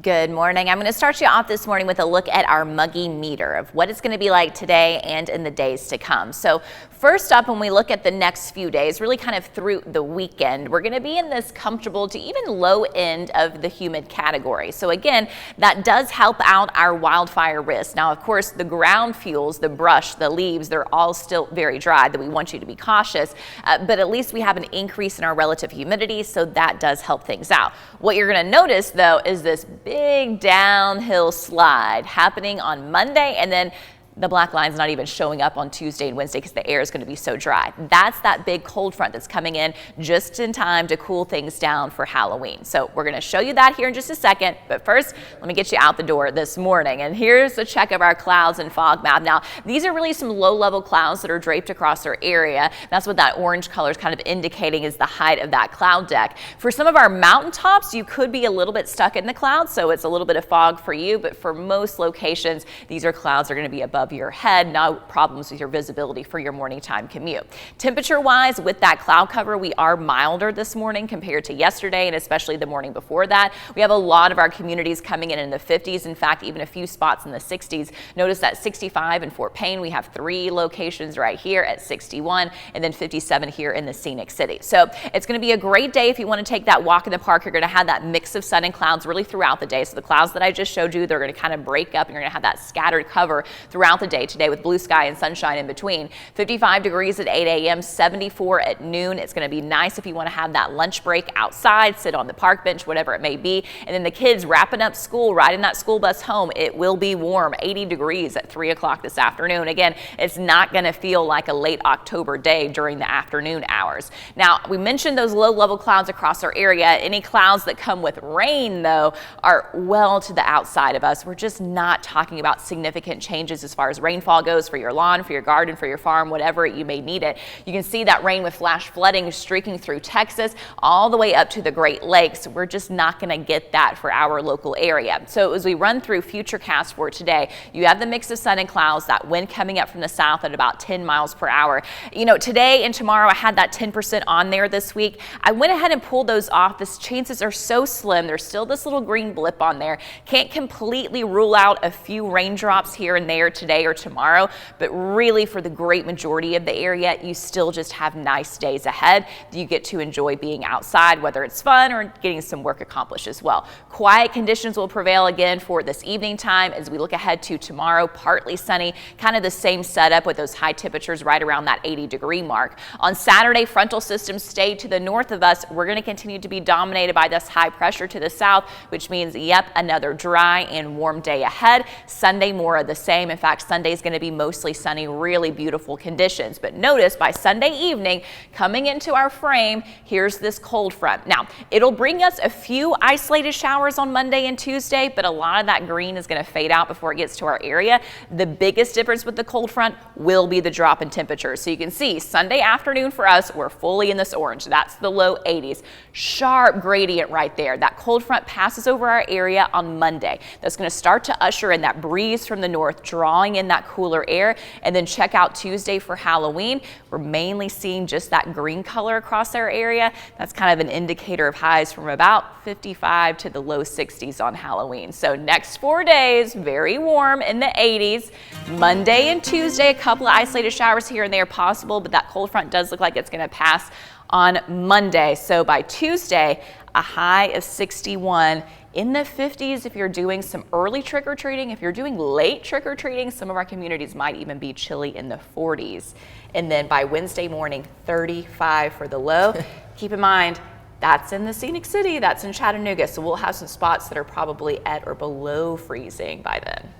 Good morning. I'm going to start you off this morning with a look at our muggy meter of what it's going to be like today and in the days to come. So first up, when we look at the next few days, really kind of through the weekend, we're going to be in this comfortable to even low end of the humid category. So again, that does help out our wildfire risk. Now, of course, the ground fuels, the brush, the leaves, they're all still very dry, that we want you to be cautious, but at least we have an increase in our relative humidity, so that does help things out. What you're going to notice, though, is this big downhill slide happening on Monday, and then the black line's not even showing up on Tuesday and Wednesday because the air is going to be so dry. That's that big cold front that's coming in just in time to cool things down for Halloween. So we're going to show you that here in just a second. But first, let me get you out the door this morning. And here's a check of our clouds and fog map. Now, these are really some low-level clouds that are draped across our area. That's what that orange color is kind of indicating is the height of that cloud deck. For some of our mountaintops, you could be a little bit stuck in the clouds, so it's a little bit of fog for you. But for most locations, these are clouds that are going to be above your head, no problems with your visibility for your morning time commute. Temperature wise, with that cloud cover, we are milder this morning compared to yesterday and especially the morning before that. We have a lot of our communities coming in the 50s. In fact, even a few spots in the 60s. Notice that 65 in Fort Payne, we have 3 locations right here at 61 and then 57 here in the Scenic City. So it's going to be a great day if you want to take that walk in the park. You're going to have that mix of sun and clouds really throughout the day. So the clouds that I just showed you, they're going to kind of break up and you're going to have that scattered cover throughout the day today with blue sky and sunshine in between. 55 degrees at 8 a.m., 74 at noon. It's going to be nice if you want to have that lunch break outside, sit on the park bench, whatever it may be. And then the kids wrapping up school, riding that school bus home, it will be warm, 80 degrees at 3 o'clock this afternoon. Again, it's not going to feel like a late October day during the afternoon hours. Now, we mentioned those low-level clouds across our area. Any clouds that come with rain, though, are well to the outside of us. We're just not talking about significant changes as far as rainfall goes for your lawn, for your garden, for your farm, whatever you may need it. You can see that rain with flash flooding streaking through Texas all the way up to the Great Lakes. We're just not going to get that for our local area. So as we run through futurecast for today, you have the mix of sun and clouds, that wind coming up from the south at about 10 miles per hour. You know, today and tomorrow I had that 10% on there this week. I went ahead and pulled those off. The chances are so slim. There's still this little green blip on there. Can't completely rule out a few raindrops here and there today or tomorrow, but really for the great majority of the area, you still just have nice days ahead. You get to enjoy being outside, whether it's fun or getting some work accomplished as well. Quiet conditions will prevail again for this evening time as we look ahead to tomorrow. Partly sunny, kind of the same setup with those high temperatures right around that 80-degree mark. On Saturday, frontal systems stay to the north of us. We're going to continue to be dominated by this high pressure to the south, which means, yep, another dry and warm day ahead. Sunday, more of the same. In fact, Sunday is going to be mostly sunny, really beautiful conditions. But notice by Sunday evening, coming into our frame, here's this cold front. Now, it'll bring us a few isolated showers on Monday and Tuesday, but a lot of that green is going to fade out before it gets to our area. The biggest difference with the cold front will be the drop in temperature. So you can see Sunday afternoon for us, we're fully in this orange. That's the low 80s. Sharp gradient right there. That cold front passes over our area on Monday. That's going to start to usher in that breeze from the north, drawing in that cooler air. And then check out Tuesday for Halloween. We're mainly seeing just that green color across our area. That's kind of an indicator of highs from about 55 to the low 60s on Halloween. So next 4 days, very warm in the 80s. Monday and Tuesday, a couple of isolated showers here and there possible, but that cold front does look like it's going to pass on Monday. So by Tuesday, a high of 61. In the 50s if you're doing some early trick-or-treating. If you're doing late trick-or-treating, some of our communities might even be chilly in the 40s. And then by Wednesday morning, 35 for the low. Keep in mind, that's in the Scenic City, that's in Chattanooga, so we'll have some spots that are probably at or below freezing by then.